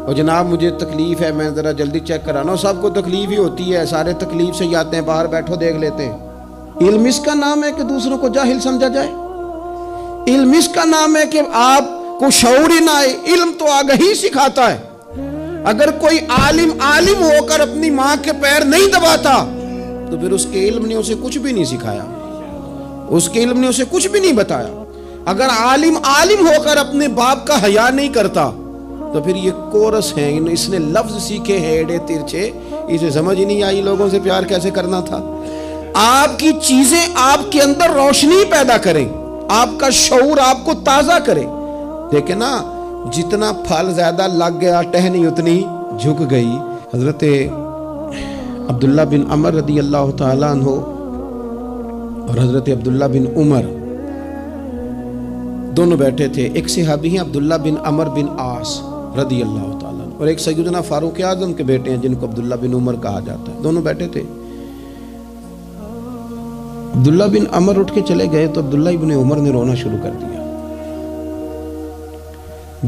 اور جناب مجھے تکلیف ہے، میں ذرا جلدی چیک کرانا. سب کو تکلیف ہی ہوتی ہے، سارے تکلیف سے ہی آتے ہیں، باہر بیٹھو دیکھ لیتے ہیں. علم اس کا نام ہے کہ دوسروں کو جاہل سمجھا جائے؟ علم اس کا نام ہے کہ آپ کو شعور ہی نہ آئے؟ علم تو آگہی سکھاتا ہے. اگر کوئی عالم ہو کر اپنی ماں کے پیر نہیں دباتا تو پھر اس کے علم نے اسے کچھ بھی نہیں سکھایا، اس کے علم نے اسے کچھ بھی نہیں بتایا. اگر عالم ہو کر اپنے باپ کا حیا نہیں کرتا تو پھر یہ کورس ہے، اس نے لفظ سیکھے ہیڑے ترچے، اسے سمجھ ہی نہیں آئی لوگوں سے پیار کیسے کرنا تھا. آپ کی چیزیں آپ کے اندر روشنی پیدا کریں، آپ کا شعور آپ کو تازہ کرے. دیکھیں نا، جتنا پھل زیادہ لگ گیا ٹہنی اتنی جھک گئی. حضرت عبداللہ بن عمر رضی اللہ تعالیٰ عنہ اور حضرت عبداللہ بن عمر دونوں بیٹھے تھے. ایک صحابی ہیں عبداللہ بن عمر بن عاص رضی اللہ تعالیٰ عنہ، اور ایک سیدنا فاروق اعظم کے بیٹے ہیں جن کو عبداللہ بن عمر کہا جاتا ہے. دونوں بیٹھے تھے. عبداللہ بن عمر اٹھ کے چلے گئے تو عبداللہ بن عمر نے رونا شروع کر دیا.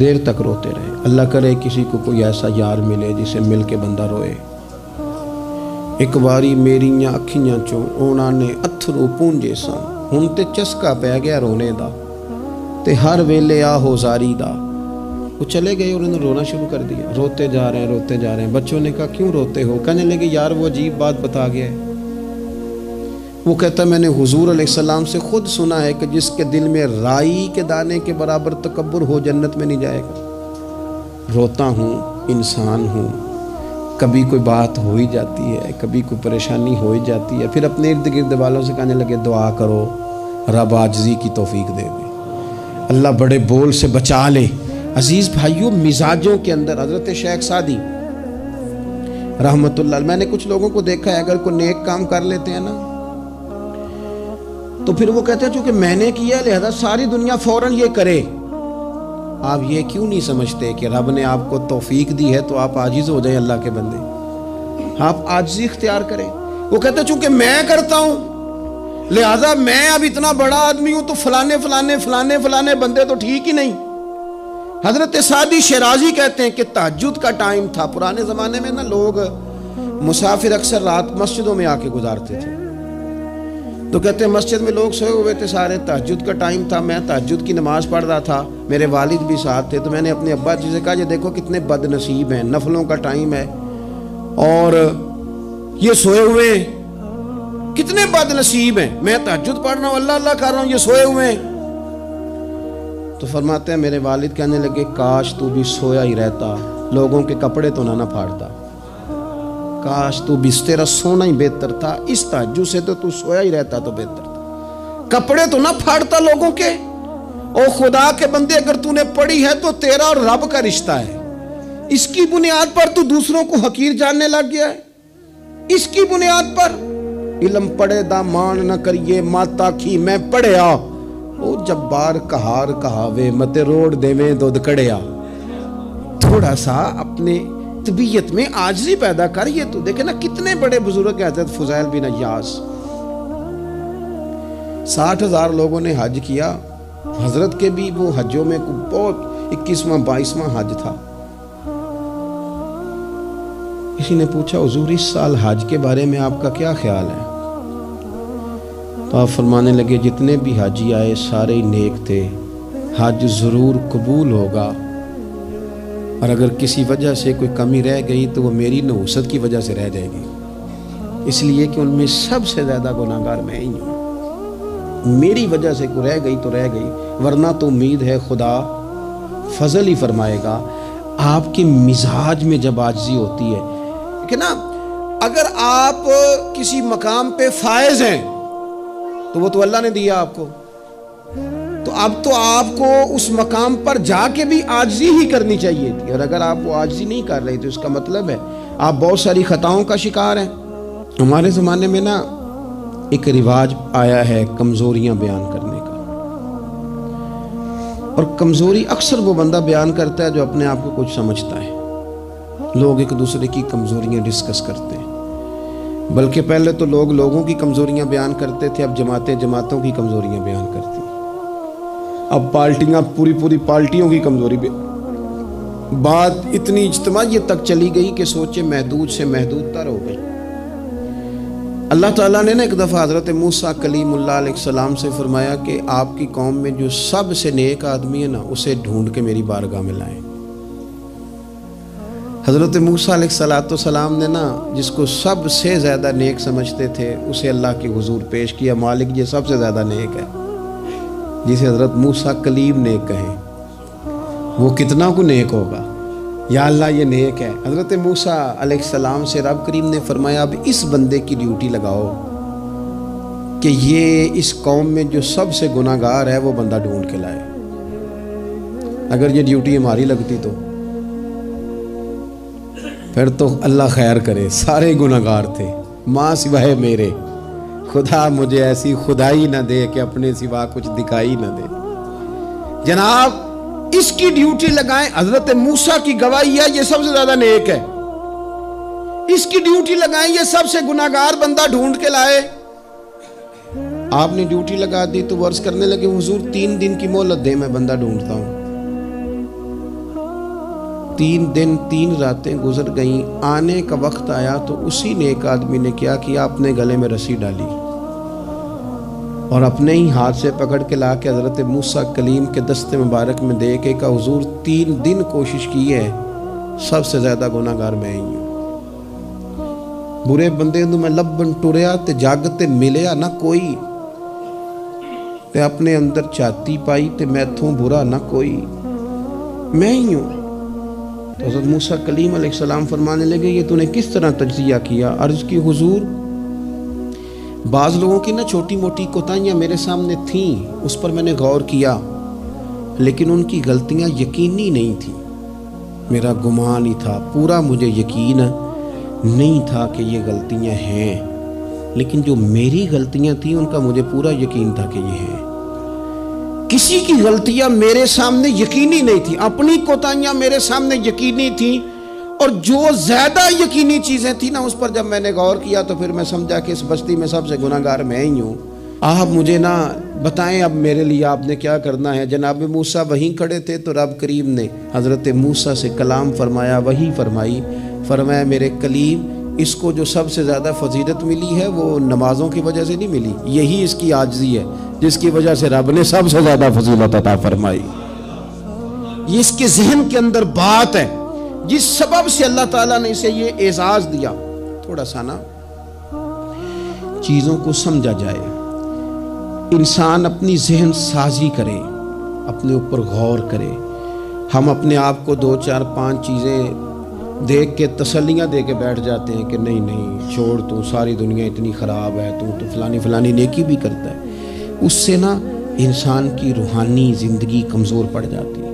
دیر تک روتے رہے. اللہ کرے کسی کو کوئی ایسا یار ملے جسے مل کے بندہ روئے. ایک باری میریاں اکھیاں چوں اونا نے اتھرو پونجے سن، ہن تے چسکا پہ گیا رونے دا تے ہر ویلے آہو زاری دا. وہ چلے گئے اور انہوں نے رونا شروع کر دیا. روتے جا رہے ہیں. بچوں نے کہا کیوں روتے ہو؟ کہنے لگے یار وہ عجیب بات بتا گیا ہے. وہ کہتا میں نے حضور علیہ السلام سے خود سنا ہے کہ جس کے دل میں رائی کے دانے کے برابر تکبر ہو جنت میں نہیں جائے گا. روتا ہوں، انسان ہوں، کبھی کوئی بات ہو ہی جاتی ہے، کبھی کوئی پریشانی ہو ہی جاتی ہے. پھر اپنے ارد گرد والوں سے کہنے لگے دعا کرو رب عاجزی کی توفیق دے دے، اللہ بڑے بول سے بچا لے. عزیز بھائیوں، مزاجوں کے اندر حضرت شیخ سعدی رحمت اللہ علیہ، میں نے کچھ لوگوں کو دیکھا ہے اگر کوئی نیک کام کر لیتے ہیں نا تو پھر وہ کہتے ہیں چونکہ میں نے کیا لہذا ساری دنیا فوراً یہ کرے. آپ یہ کیوں نہیں سمجھتے کہ رب نے آپ کو توفیق دی ہے تو آپ عاجز ہو جائیں اللہ کے بندے، آپ عاجزی اختیار کریں. وہ کہتے ہیں چونکہ میں کرتا ہوں لہذا میں اب اتنا بڑا آدمی ہوں تو فلانے بندے تو ٹھیک ہی نہیں. حضرت سعدی شیرازی کہتے ہیں کہ تہجد کا ٹائم تھا. پرانے زمانے میں نا لوگ مسافر اکثر رات مسجدوں میں آ کے گزارتے تھے. تو کہتے ہیں مسجد میں لوگ سوئے ہوئے تھے سارے، تہجد کا ٹائم تھا، میں تہجد کی نماز پڑھ رہا تھا، میرے والد بھی ساتھ تھے. تو میں نے اپنے ابا جی سے کہا یہ دیکھو کتنے بد نصیب ہیں، نفلوں کا ٹائم ہے اور یہ سوئے ہوئے ہیں، کتنے بد نصیب ہیں. میں تہجد پڑھ رہا ہوں، اللہ کر رہا ہوں، یہ سوئے ہوئے ہیں. تو فرماتے ہیں میرے والد کہنے لگے کاش تو بھی سویا ہی رہتا، لوگوں کے کپڑے تو نہ پھاڑتا. کاش تو بھی، تیرا سونا ہی بہتر تھا، اس تہجد سے تو سویا ہی رہتا تو بہتر تھا، کپڑے تو نہ پھاڑتا لوگوں کے. او خدا کے بندے، اگر تو نے پڑھی ہے تو تیرا اور رب کا رشتہ ہے، اس کی بنیاد پر تو دوسروں کو حقیر جاننے لگ گیا ہے. اس کی بنیاد پر علم پڑھے دا مان نہ کریے ماتا کی میں پڑھیا، او جبار کہار کہاوے مت روڑ دے میں دودھ کڑیا. تھوڑا سا اپنے طبیعت میں عاجزی پیدا کر. یہ تو دیکھیں نا کتنے بڑے بزرگ ہیں. حضرت فضیل بن عیاض، 60,000 لوگوں نے حج کیا، حضرت کے بھی وہ حجوں میں بہت 21واں 22واں حج تھا. کسی نے پوچھا حضور اس سال حج کے بارے میں آپ کا کیا خیال ہے؟ تو آپ فرمانے لگے جتنے بھی حاجی آئے سارے ہی نیک تھے، حج ضرور قبول ہوگا، اور اگر کسی وجہ سے کوئی کمی رہ گئی تو وہ میری نحوست کی وجہ سے رہ جائے گی، اس لیے کہ ان میں سب سے زیادہ گناہگار میں ہی ہوں. میری وجہ سے کوئی رہ گئی تو رہ گئی، ورنہ تو امید ہے خدا فضل ہی فرمائے گا. آپ کے مزاج میں جب عاجزی ہوتی ہے کہ نا، اگر آپ کسی مقام پہ فائز ہیں تو وہ تو اللہ نے دیا آپ کو، تو اب تو آپ کو اس مقام پر جا کے بھی عاجزی ہی کرنی چاہیے تھی. اور اگر آپ وہ عاجزی نہیں کر رہے تو اس کا مطلب ہے آپ بہت ساری خطاؤں کا شکار ہیں. ہمارے زمانے میں نا ایک رواج آیا ہے کمزوریاں بیان کرنے کا، اور کمزوری اکثر وہ بندہ بیان کرتا ہے جو اپنے آپ کو کچھ سمجھتا ہے. لوگ ایک دوسرے کی کمزوریاں ڈسکس کرتے ہیں، بلکہ پہلے تو لوگ لوگوں کی کمزوریاں بیان کرتے تھے، اب جماعتیں جماعتوں کی کمزوریاں بیان کرتی ہیں، اب پارٹیاں پوری پارٹیوں کی کمزوری بات اتنی اجتماعیت تک چلی گئی کہ سوچے محدود سے محدود تر ہو گئی۔ اللہ تعالیٰ نے ایک دفعہ حضرت موسیٰ کلیم اللہ علیہ السلام سے فرمایا کہ آپ کی قوم میں جو سب سے نیک آدمی ہے نا، اسے ڈھونڈ کے میری بارگاہ میں لائیں۔ حضرت موسیٰ علیہ السلام نے نا جس کو سب سے زیادہ نیک سمجھتے تھے اسے اللہ کے حضور پیش کیا، مالک یہ سب سے زیادہ نیک ہے، جسے حضرت موسیٰ کلیم نیک کہیں، وہ کتنا کو نیک ہوگا، یا اللہ یہ نیک ہے۔ حضرت موسیٰ علیہ السلام سے رب کریم نے فرمایا اب اس بندے کی ڈیوٹی لگاؤ کہ یہ اس قوم میں جو سب سے گناہ گار ہے وہ بندہ ڈھونڈ کے لائے۔ اگر یہ ڈیوٹی ہماری لگتی تو پھر تو اللہ خیر کرے، سارے گناہ گار تھے ماں سوائے میرے، خدا مجھے ایسی خدائی نہ دے کہ اپنے سوا کچھ دکھائی نہ دے۔ جناب اس کی ڈیوٹی لگائیں، حضرت موسیٰ کی گواہی ہے یہ سب سے زیادہ نیک ہے، اس کی ڈیوٹی لگائیں یہ سب سے گناہ گار بندہ ڈھونڈ کے لائے۔ آپ نے ڈیوٹی لگا دی تو وہ عرض کرنے لگے حضور 3 دن کی مہلت دے، میں بندہ ڈھونڈتا ہوں۔ 3 دن 3 راتیں گزر گئیں، آنے کا وقت آیا تو اسی نیک آدمی نے کیا کیا، اپنے گلے میں رسی ڈالی اور اپنے ہی ہاتھ سے پکڑ کے لا کے حضرت موسیٰ کلیم کے دست مبارک میں دے کے کہا حضور 3 دن کوشش کی ہے، سب سے زیادہ گناہ گار میں ہی ہوں۔ برے بندے میں لبن ٹریا تے جگ تے ملیا نہ کوئی، تے اپنے اندر چاتی پائی تے میتھوں برا نہ کوئی، میں ہی ہوں۔ تو حضرت موسیٰ کلیم علیہ السلام فرمانے لگے یہ تو نے کس طرح تجزیہ کیا؟ عرض کی حضور بعض لوگوں کی نا چھوٹی موٹی کوتاہیاں میرے سامنے تھیں، اس پر میں نے غور کیا، لیکن ان کی غلطیاں یقینی نہیں تھیں، میرا گمان ہی تھا، پورا مجھے یقین نہیں تھا کہ یہ غلطیاں ہیں، لیکن جو میری غلطیاں تھیں ان کا مجھے پورا یقین تھا کہ یہ ہیں۔ کسی کی غلطیاں میرے سامنے یقینی نہیں تھیں، اپنی کوتاہیاں میرے سامنے یقینی تھیں، اور جو زیادہ یقینی چیزیں تھیں نا اس پر جب میں نے غور کیا تو پھر میں سمجھا کہ اس بستی میں سب سے گناہ گار میں ہی ہوں۔ آپ مجھے نا بتائیں اب میرے لیے آپ نے کیا کرنا ہے؟ جناب موسیٰ وہیں کھڑے تھے تو رب کریم نے حضرت موسیٰ سے کلام فرمایا، وہی فرمائی، فرمایا میرے کلیم اس کو جو سب سے زیادہ فضیلت ملی ہے وہ نمازوں کی وجہ سے نہیں ملی، یہی اس کی عاجزی ہے جس کی وجہ سے رب نے سب سے زیادہ فضیلت عطا فرمائی۔ یہ اس کے ذہن کے اندر بات ہے جس سبب سے اللہ تعالیٰ نے اسے یہ اعزاز دیا۔ تھوڑا سا نا چیزوں کو سمجھا جائے، انسان اپنی ذہن سازی کرے، اپنے اوپر غور کرے۔ ہم اپنے آپ کو 2 4 5 چیزیں دیکھ کے تسلیاں دے کے بیٹھ جاتے ہیں کہ نہیں نہیں چھوڑ، تو ساری دنیا اتنی خراب ہے، تو فلانی نیکی بھی کرتا ہے۔ اس سے نا انسان کی روحانی زندگی کمزور پڑ جاتی ہے،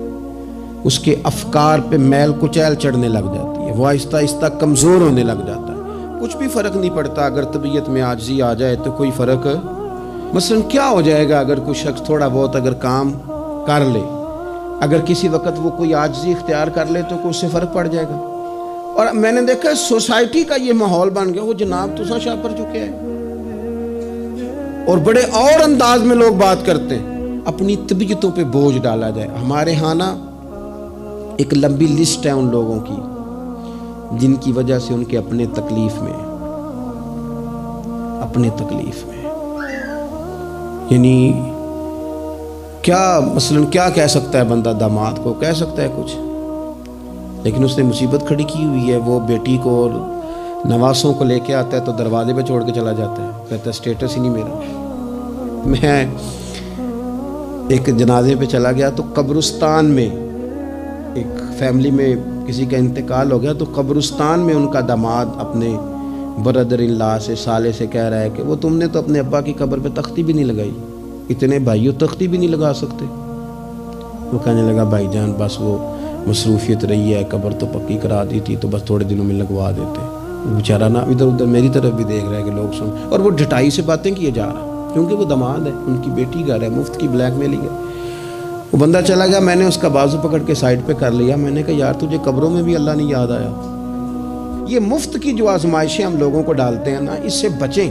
اس کے افکار پہ میل کچیل چڑھنے لگ جاتی ہے، وہ آہستہ آہستہ کمزور ہونے لگ جاتا ہے۔ کچھ بھی فرق نہیں پڑتا، اگر طبیعت میں عاجزی آ جائے تو کوئی فرق، مثلا کیا ہو جائے گا اگر کوئی شخص تھوڑا بہت اگر کام کر لے، اگر کسی وقت وہ کوئی عاجزی اختیار کر لے تو کوئی اس سے فرق پڑ جائے گا۔ اور میں نے دیکھا سوسائٹی کا یہ ماحول بن گیا، وہ جناب تو شاہ پر چکے ہیں، اور بڑے اور انداز میں لوگ بات کرتے ہیں، اپنی طبیعتوں پہ بوجھ ڈالا جائے۔ ہمارے ہاں نا ایک لمبی لسٹ ہے ان لوگوں کی جن کی وجہ سے ان کے اپنے تکلیف میں یعنی کیا مثلا کیا کہہ سکتا ہے بندہ داماد کو؟ کہہ سکتا ہے کچھ، لیکن اس نے مصیبت کھڑی کی ہوئی ہے، وہ بیٹی کو اور نواسوں کو لے کے آتا ہے تو دروازے پہ چھوڑ کے چلا جاتا ہے، کہتا ہے سٹیٹس ہی نہیں میرا۔ میں ایک جنازے پہ چلا گیا تو قبرستان میں ایک فیملی میں کسی کا انتقال ہو گیا، تو قبرستان میں ان کا داماد اپنے بردر ان لا سے سالے سے کہہ رہا ہے کہ وہ تم نے تو اپنے ابا کی قبر پہ تختی بھی نہیں لگائی، اتنے بھائیوں تختی بھی نہیں لگا سکتے۔ وہ کہنے لگا بھائی جان بس وہ مصروفیت رہی ہے، قبر تو پکی کرا دی تھی تو بس تھوڑے دنوں میں لگوا دیتے۔ بیچارہ نا ادھر ادھر میری طرف بھی دیکھ رہا ہے کہ لوگ سن، اور وہ ڈٹائی سے باتیں کیے جا رہا ہے کیونکہ وہ داماد ہے، ان کی بیٹی گھر ہے، مفت کی بلیک میلنگ ہے۔ وہ بندہ چلا گیا، میں نے اس کا بازو پکڑ کے سائڈ پہ کر لیا، میں نے کہا یار تجھے قبروں میں بھی اللہ نہیں یاد آیا؟ یہ مفت کی جو آزمائشیں ہم لوگوں کو ڈالتے ہیں نا، اس سے بچیں۔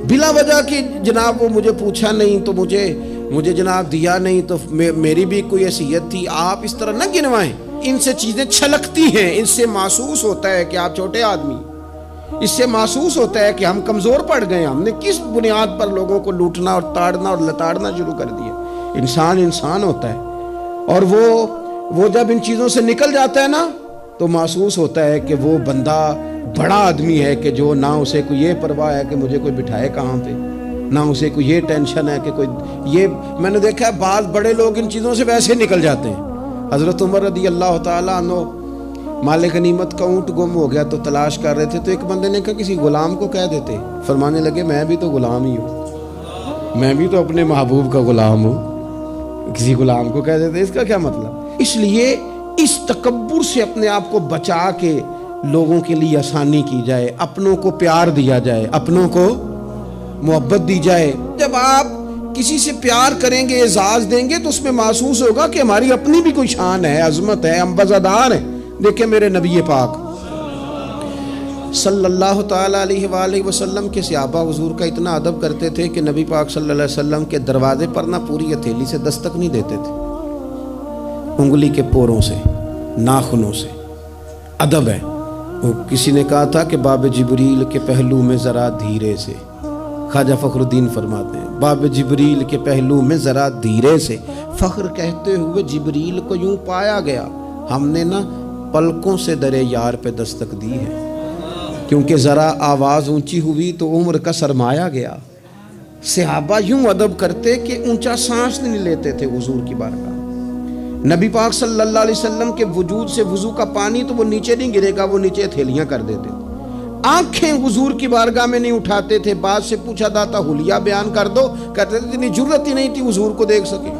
بلا وجہ کہ جناب وہ مجھے پوچھا نہیں تو مجھے جناب دیا نہیں تو میری بھی کوئی حیثیت تھی، آپ اس طرح نہ گنوائیں۔ ان سے چیزیں چھلکتی ہیں، ان سے محسوس ہوتا ہے کہ آپ چھوٹے آدمی، اس سے محسوس ہوتا ہے کہ ہم کمزور پڑ گئے، ہم نے کس بنیاد پر لوگوں کو لوٹنا اور تاڑنا اور لتاڑنا شروع کر دیا۔ انسان ہوتا ہے، اور وہ جب ان چیزوں سے نکل جاتا ہے نا تو محسوس ہوتا ہے کہ وہ بندہ بڑا آدمی ہے کہ جو نہ اسے کوئی یہ پرواہ ہے کہ مجھے کوئی بٹھائے کہاں پہ، نہ اسے کوئی یہ ٹینشن ہے کہ کوئی یہ۔ میں نے دیکھا ہے بعض بڑے لوگ ان چیزوں سے ویسے نکل جاتے ہیں۔ حضرت عمر رضی اللہ تعالیٰ عنہ مال غنیمت کا اونٹ گم ہو گیا تو تلاش کر رہے تھے، تو ایک بندے نے کہا کسی غلام کو کہہ دیتے، فرمانے لگے میں بھی تو غلام ہی ہوں، میں بھی تو اپنے محبوب کا غلام ہوں، کسی غلام کو کہہ دیتے۔ اس کا کیا مطلب؟ اس لیے اس تکبر سے اپنے آپ کو بچا کے لوگوں کے لیے آسانی کی جائے، اپنوں کو پیار دیا جائے، اپنوں کو محبت دی جائے۔ جب آپ کسی سے پیار کریں گے، اعزاز دیں گے، تو اس میں محسوس ہوگا کہ ہماری اپنی بھی کوئی شان ہے، عظمت ہے، ہم وزادار ہیں۔ دیکھیں میرے نبی پاک صلی اللہ تعالیٰ علیہ وآلہ وسلم کے صحابہ حضور کا اتنا ادب کرتے تھے کہ نبی پاک صلی اللہ علیہ وسلم کے دروازے پر نہ پوری ہتھیلی سے دستک نہیں دیتے تھے، انگلی کے پوروں سے، ناخنوں سے۔ ادب ہے۔ کسی نے کہا تھا کہ باب جبریل کے پہلو میں ذرا دھیرے سے، خواجہ فخر الدین فرماتے ہیں باب جبریل کے پہلو میں ذرا دھیرے سے، فخر کہتے ہوئے جبریل کو یوں پایا گیا، ہم نے نا پلکوں سے درے یار پہ دستک دی ہے، کیونکہ ذرا آواز اونچی ہوئی تو عمر کا سرمایا گیا۔ صحابہ یوں ادب کرتے کہ اونچا سانس نہیں لیتے تھے حضور کی بارگاہ۔ نبی پاک صلی اللہ علیہ وسلم کے وجود سے وضو کا پانی تو وہ نیچے نہیں گرے گا، وہ نیچے تھیلیاں کر دیتے تھے۔ آنکھیں حضور کی بارگاہ میں نہیں اٹھاتے تھے، بعد سے پوچھا جاتا حلیہ بیان کر دو، کہتے تھے اتنی جرت ہی نہیں تھی حضور کو دیکھ سکے۔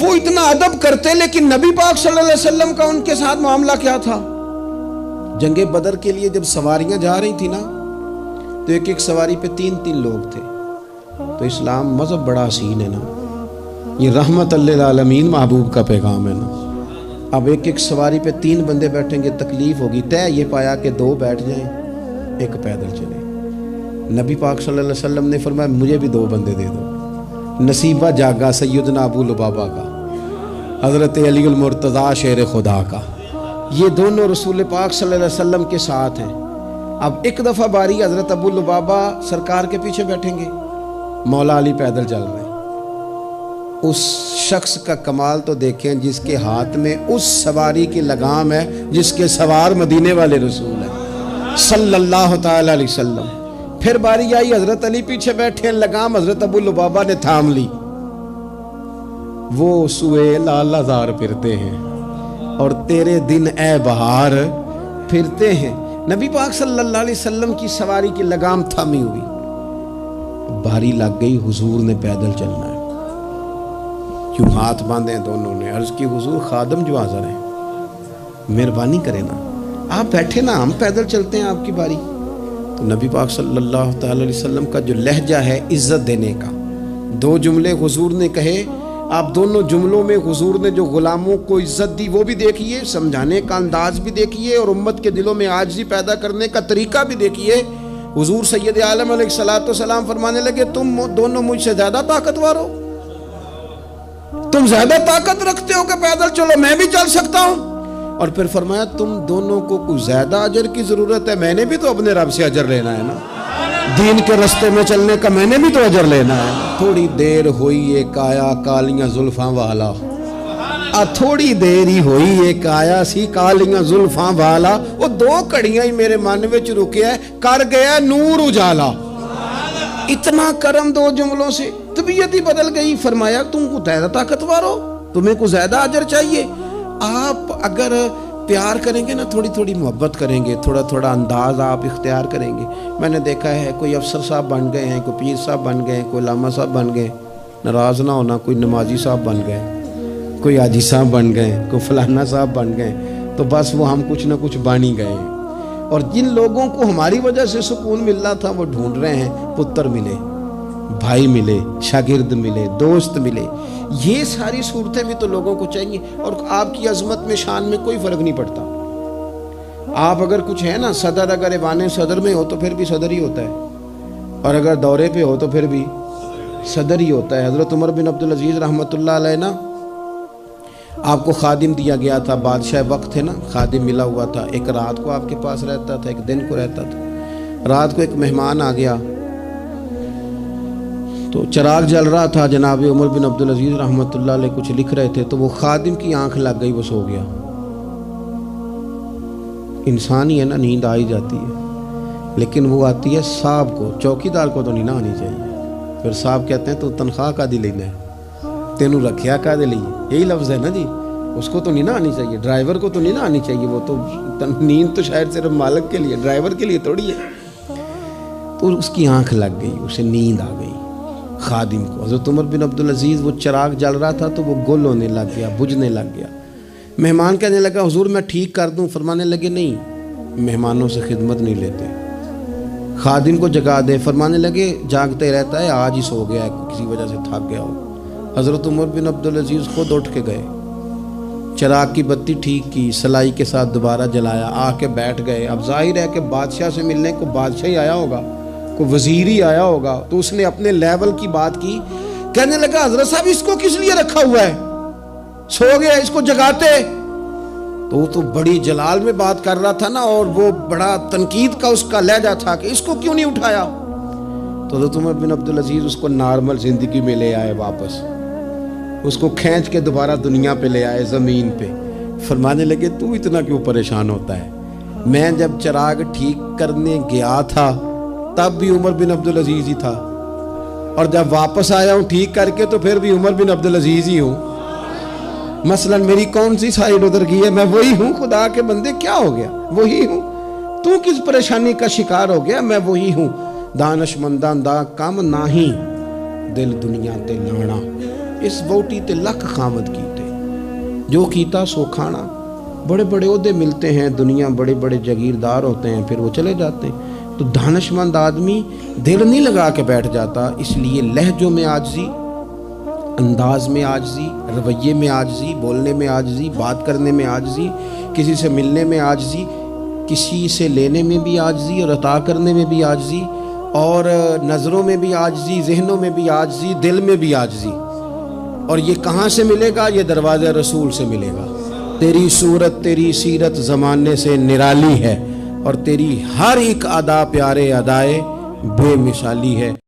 وہ اتنا ادب کرتے، لیکن نبی پاک صلی اللہ علیہ وسلم کا ان کے ساتھ معاملہ کیا تھا؟ جنگ بدر کے لیے جب سواریاں جا رہی تھی نا تو ایک سواری پہ تین لوگ تھے۔ تو اسلام مذہب بڑا حسین ہے نا، یہ رحمت للعالمین محبوب کا پیغام ہے نا۔ اب ایک سواری پہ 3 بندے بیٹھیں گے، تکلیف ہوگی، طے یہ پایا کہ 2 بیٹھ جائیں، ایک پیدل چلے۔ نبی پاک صلی اللہ علیہ وسلم نے فرمایا مجھے بھی 2 بندے دے دو۔ نصیبہ جاگا سیدنا ابو لبابہ کا، حضرت علی المرتضیٰ شیر خدا کا، یہ دونوں رسول پاک صلی اللہ علیہ وسلم کے ساتھ ہیں۔ اب ایک دفعہ باری حضرت ابو لبابہ سرکار کے پیچھے بیٹھیں گے، مولا علی پیدل چل رہے ہیں۔ اس شخص کا کمال تو دیکھیں جس کے ہاتھ میں اس سواری کی لگام ہے جس کے سوار مدینے والے رسول ہیں صلی اللہ تعالی علیہ وسلم۔ پھر باری آئی حضرت علی پیچھے بیٹھے، لگام حضرت ابو لبابہ نے تھام لی۔ وہ سوئے لال ہزار پھرتے ہیں اور تیرے دن اے بہار پھرتے ہیں۔ نبی پاک صلی اللہ علیہ وسلم کی سواری کی لگام تھامی ہوئی، باری لگ گئی، حضور نے پیدل چلنا ہے، کیوں ہاتھ باندھے دونوں نے، عرض کی حضور خادم جو حاضر ہیں مہربانی کریں نا، آپ بیٹھے نا، ہم پیدل چلتے ہیں آپ کی باری۔ تو نبی پاک صلی اللہ تعالی علیہ وسلم کا جو لہجہ ہے عزت دینے کا، 2 جملے حضور نے کہے، آپ دونوں جملوں میں حضور نے جو غلاموں کو عزت دی وہ بھی دیکھیے، سمجھانے کا انداز بھی دیکھیے، اور امت کے دلوں میں عاجزی پیدا کرنے کا طریقہ بھی دیکھیے۔ حضور سید عالم علیہ الصلوۃ والسلام فرمانے لگے تم دونوں مجھ سے زیادہ طاقتور ہو، تم زیادہ طاقت رکھتے ہو کہ پیدل چلو، میں بھی چل سکتا ہوں۔ اور پھر فرمایا تم دونوں کو کچھ زیادہ اجر کی ضرورت ہے، میں نے بھی تو اپنے رب سے اجر لینا ہے نا، دین کے رستے میں چلنے کا میں نے بھی تو اجر لینا ہے۔ تھوڑی دیر ہوئی ایک آیا کالیاں زلفاں والا، تھوڑی دیر ہی ہوئی ایک آیا سی کالیاں زلفاں والا، وہ 2 کڑیاں ہی میرے من وچ رکیا ہے، کر گیا نور اجالا۔ اتنا کرم 2 جملوں سے طبیعت ہی بدل گئی۔ فرمایا تم کو زیادہ طاقتور ہو، تمہیں کو زیادہ اجر چاہیے۔ آپ اگر پیار کریں گے نا، تھوڑی تھوڑی محبت کریں گے، تھوڑا تھوڑا انداز آپ اختیار کریں گے۔ میں نے دیکھا ہے کوئی افسر صاحب بن گئے ہیں، کوئی پیر صاحب بن گئے ہیں، کوئی علامہ صاحب بن گئے، ناراض نہ ہونا، کوئی نمازی صاحب بن گئے، کوئی حاجی صاحب بن گئے، کوئی فلانا صاحب بن گئے، تو بس وہ ہم کچھ نہ کچھ بن ہی گئے ہیں۔ اور جن لوگوں کو ہماری وجہ سے سکون ملنا تھا وہ ڈھونڈ رہے ہیں، پتر ملے، بھائی ملے، شاگرد ملے، دوست ملے۔ یہ ساری صورتیں بھی تو لوگوں کو چاہیے۔ اور آپ کی عظمت میں، شان میں کوئی فرق نہیں پڑتا۔ آپ اگر کچھ ہے نا، صدر اگر ایوان صدر میں ہو تو پھر بھی صدر ہی ہوتا ہے، اور اگر دورے پہ ہو تو پھر بھی صدر ہی ہوتا ہے۔ حضرت عمر بن عبدالعزیز رحمۃ اللہ علیہ نا آپ کو خادم دیا گیا تھا، بادشاہ وقت تھے نا، خادم ملا ہوا تھا، ایک رات کو آپ کے پاس رہتا تھا، ایک دن کو رہتا تھا۔ رات کو ایک مہمان آ گیا تو چراغ جل رہا تھا، جناب عمر بن عبدالعزیز رحمۃ اللہ علیہ کچھ لکھ رہے تھے، تو وہ خادم کی آنکھ لگ گئی، وہ سو گیا۔ انسان ہی ہے نا، نیند آ ہی جاتی ہے، لیکن وہ آتی ہے صاحب کو، چوکیدار کو تو نہیں نہ آنی چاہیے۔ پھر صاحب کہتے ہیں تو تنخواہ کا دی لینا ہے، تینوں رکھیا کا دے لیے، یہی لفظ ہے نا جی، اس کو تو نہیں نہ آنی چاہیے، ڈرائیور کو تو نہیں نہ آنی چاہیے، وہ تو نیند تو شاید صرف مالک کے لیے، ڈرائیور کے لیے تھوڑی ہے۔ تو اس کی آنکھ لگ گئی، اسے نیند آ گئی خادم کو۔ حضرت عمر بن عبدالعزیز، وہ چراغ جل رہا تھا تو وہ گل ہونے لگ گیا، بجھنے لگ گیا۔ مہمان کہنے لگا حضور میں ٹھیک کر دوں، فرمانے لگے نہیں، مہمانوں سے خدمت نہیں لیتے، خادم کو جگا دے۔ فرمانے لگے جاگتے رہتا ہے، آج ہی سو گیا ہے، کسی وجہ سے تھک گیا ہو۔ حضرت عمر بن عبدالعزیز خود اٹھ کے گئے، چراغ کی بتی ٹھیک کی، سلائی کے ساتھ دوبارہ جلایا، آ کے بیٹھ گئے۔ اب ظاہر ہے کہ بادشاہ سے ملنے کو بادشاہ ہی آیا ہوگا، کوئی وزیر ہی آیا ہوگا، تو اس نے اپنے لیول کی بات کی، کہنے لگا حضرت صاحب اس کو کس لیے رکھا ہوا ہے، سو گیا، اس کو جگاتے۔ تو وہ تو بڑی جلال میں بات کر رہا تھا نا، اور وہ بڑا تنقید کا اس کا لہجہ تھا کہ اس کو کیوں نہیں اٹھایا۔ تو حضرت عمر بن عبدالعزیز اس کو نارمل زندگی میں لے آئے واپس، اس کو کھینچ کے دوبارہ دنیا پہ لے آئے، زمین پہ۔ فرمانے لگے تو اتنا کیوں پریشان ہوتا ہے، میں جب چراغ ٹھیک کرنے گیا تھا تب بھی عمر بن عبدالعزیز ہی تھا، اور جب واپس آیا ہوں ٹھیک کر کے تو پھر بھی عمر بن عبدالعزیز ہی ہوں۔ مثلا میری کون سی سائیڈ ادھر کی ہے، میں وہی ہوں۔ خدا کے بندے کیا ہو گیا، وہی ہوں۔ تو کس پریشانی کا شکار ہو گیا، میں وہی ہوں۔ دانش مندان دا کم نہیں، دل دنیا تے لانا، اس ووٹی تے لکھ خامد کیتے، جو کیتا سو کھانا۔ بڑے بڑے عہدے ملتے ہیں، دنیا بڑے بڑے جاگیردار ہوتے ہیں، پھر وہ چلے جاتے ہیں۔ تو دانش مند آدمی دل نہیں لگا کے بیٹھ جاتا، اس لیے لہجوں میں عاجزی، انداز میں عاجزی، رویے میں عاجزی، بولنے میں عاجزی، بات کرنے میں عاجزی، کسی سے ملنے میں عاجزی، کسی سے لینے میں بھی عاجزی اور عطا کرنے میں بھی عاجزی، اور نظروں میں بھی عاجزی، ذہنوں میں بھی عاجزی، دل میں بھی عاجزی۔ اور یہ کہاں سے ملے گا؟ یہ دروازہ رسول سے ملے گا۔ تیری صورت تیری سیرت زمانے سے نرالی ہے، اور تیری ہر ایک ادا پیارے ادائے بے مثالی ہے۔